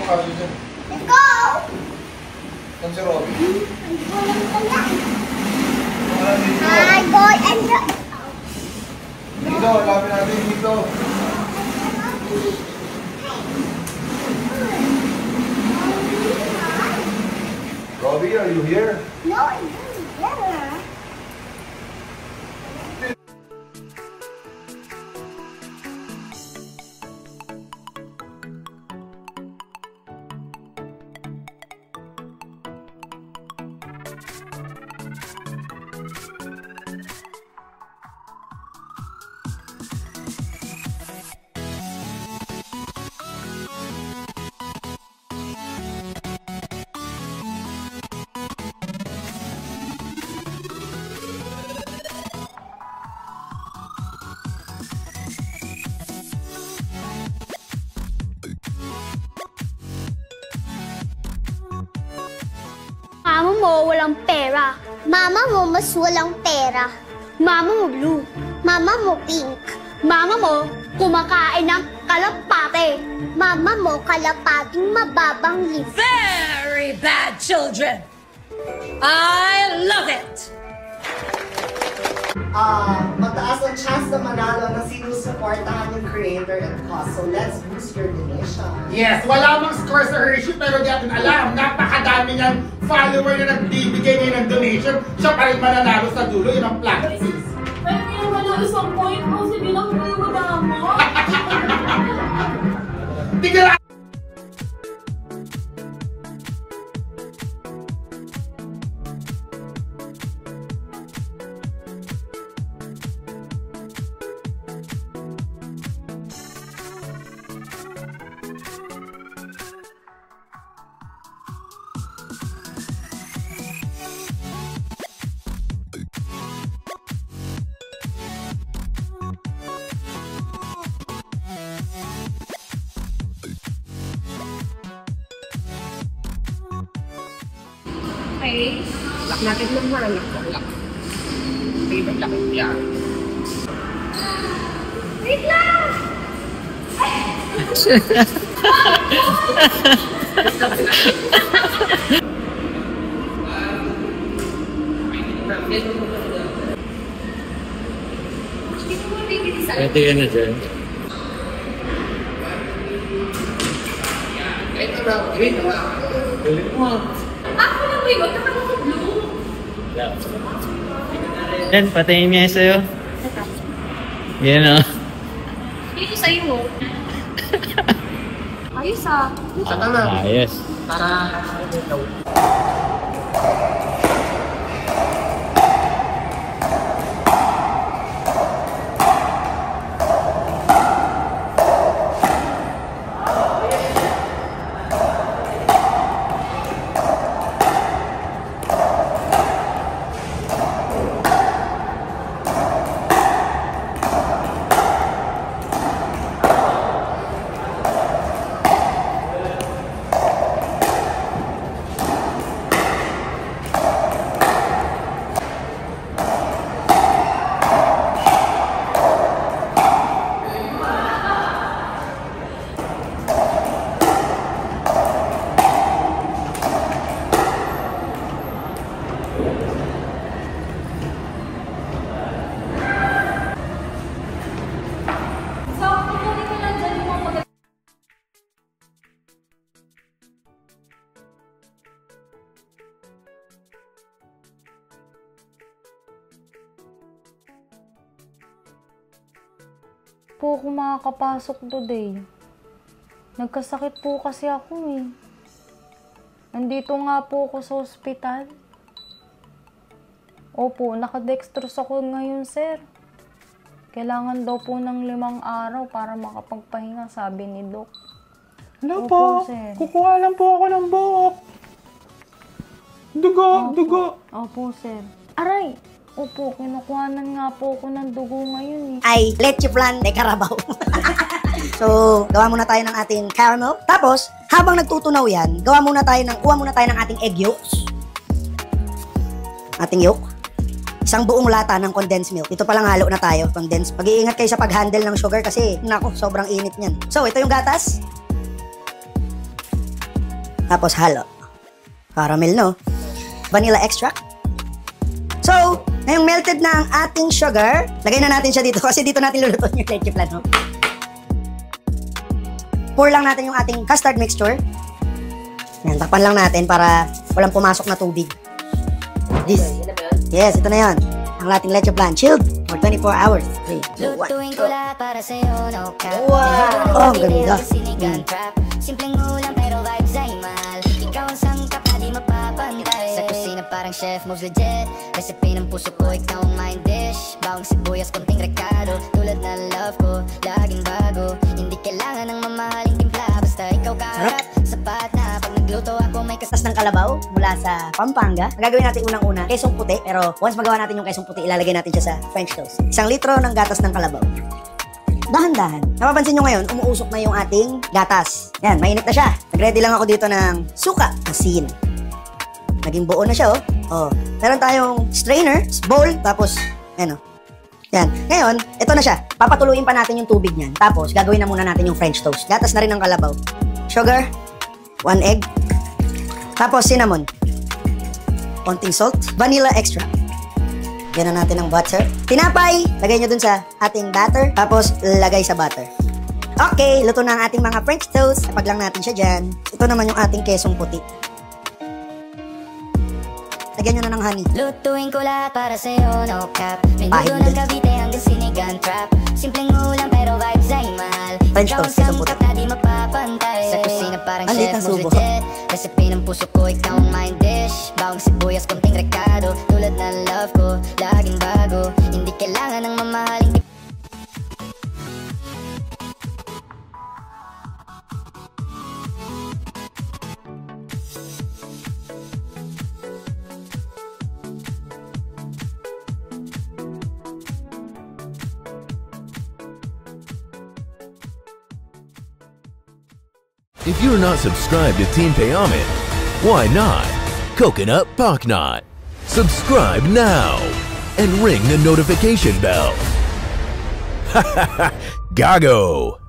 Let's go! Saan si Robby? Hi, boy and girl! Dito, lapin natin dito. Robby, are you here? No, I'm here. Mama mo walang pera. Mama mo mas walang pera. Mama mo blue. Mama mo pink. Mama mo kumakain ng kalapate. Mama mo kalapating mababang lift. Very bad children. I love it. Mataas ang chance na manalo ng sinusuportahan yung creator and cause. So let's boost your donation. Yes, wala mang score sa Hershey pero di natin alam. Napakadami ng follower na nagbibigay ngayon ng donation. Siya pa rin mananalo sa dulo. Yun ang plan. Ay, hindi naman ang isang point mo. Sige lang, hindi mo na mo. Tignan! Okay. Lock natin lang mo. Lock. Okay, lock. Yeah. Wait lang! Pwede ka na dyan. Galit mo. Ako lang ba yun? Kapag ako blue. Yan, patayin niya sa'yo. Yan o. Dito sa'yo. Ayos ah. Saka na. Ayos. Para... po ako makakapasok today. Nagkasakit po kasi ako eh. Nandito nga po ako sa ospital. Opo, nakadextrose ako ngayon, sir. Kailangan daw po ng 5 araw para makapagpahinga, sabi ni Doc. Ano Opo, po? sir. Kukuha lang po ako ng buhok. Dugo. Opo, sir. Aray! Opo, kinukuhanan nga po ako ng dugo ngayon eh. Ay, leche flan de Carabao. So, gawa muna tayo ng ating caramel. Tapos, habang nagtutunaw yan, kuha muna tayo ng ating egg yolks. Ating yolk. Isang buong lata ng condensed milk. Ito palang halo na tayo, condensed. Pag-iingat kayo sa pag-handle ng sugar kasi, nako, sobrang init niyan. So, ito yung gatas. Tapos halo. Caramel, no? Vanilla extract. So, ngayong melted na ang ating sugar, lagay na natin siya dito kasi dito natin lulutuin yung leche flan, no? Pour lang natin yung ating custard mixture. Yan, takpan lang natin para walang pumasok na tubig. This. Yes, ito na yan. Ang ating leche flan, chilled for 24 hours. 3, 2, 1, go. Wow! Oh, ang ganda. Simpleng ulam pero vibes ay mahal. Ikaw ang sangkap na di mapapantay. Sa kusina parang chef moves legit. Recipe ng puso ko, ikaw ang main dish. Bawang sibuyas, konting rekado. Tulad na love ko, laging bago. Hindi kailangan ng mamahaling timpla. Basta ikaw karat, sapat na. Pag nagluto ako may Kastas ng kalabaw mula sa Pampanga. Ang gagawin natin unang-una, kesong puti. Pero once magawa natin yung kesong puti, ilalagay natin siya sa French toast. 1 litro ng gatas ng kalabaw. Dahan-dahan. Napapansin nyo ngayon, umuusok na yung ating gatas. Yan, mainit na siya. Nag-ready lang ako dito ng suka, asin. Naging buo na siya, oh. Oh. Meron tayong strainer, bowl, tapos, ano. Yan. Ngayon, ito na siya. Papatuluin pa natin yung tubig niyan. Tapos, gagawin na muna natin yung French toast. Gatas na rin ng kalabaw. Sugar, 1 egg. Tapos, cinnamon. Konting salt. Vanilla extract. Lagyan na natin ng butter. Tinapay, lagay nyo dun sa ating batter. Tapos, lagay sa butter. Okay, luto na ang ating mga French toast. Tapag lang natin siya dyan. Ito naman yung ating kesong puti. Lagyan nyo na ng honey. lutuin ko lahat para sa'yo, no cap. Minuto ng Cavite hanggang Sinigang Trap. Simpleng ulam pero vibes ay mahal. French toast, kesong puti. Na di mapapantay. Sa kusina parang Ang liit chef ng moves subo. legit. Recipe ng puso ko, ikaw ang main dish. Bawang sibuyas, konting rekado. Tulad ng love ko, laging bago. Hindi kailangan ng mamahaling If you're not subscribed to Team Payaman, why not? Coconut Paknot. Subscribe now and ring the notification bell. Gago!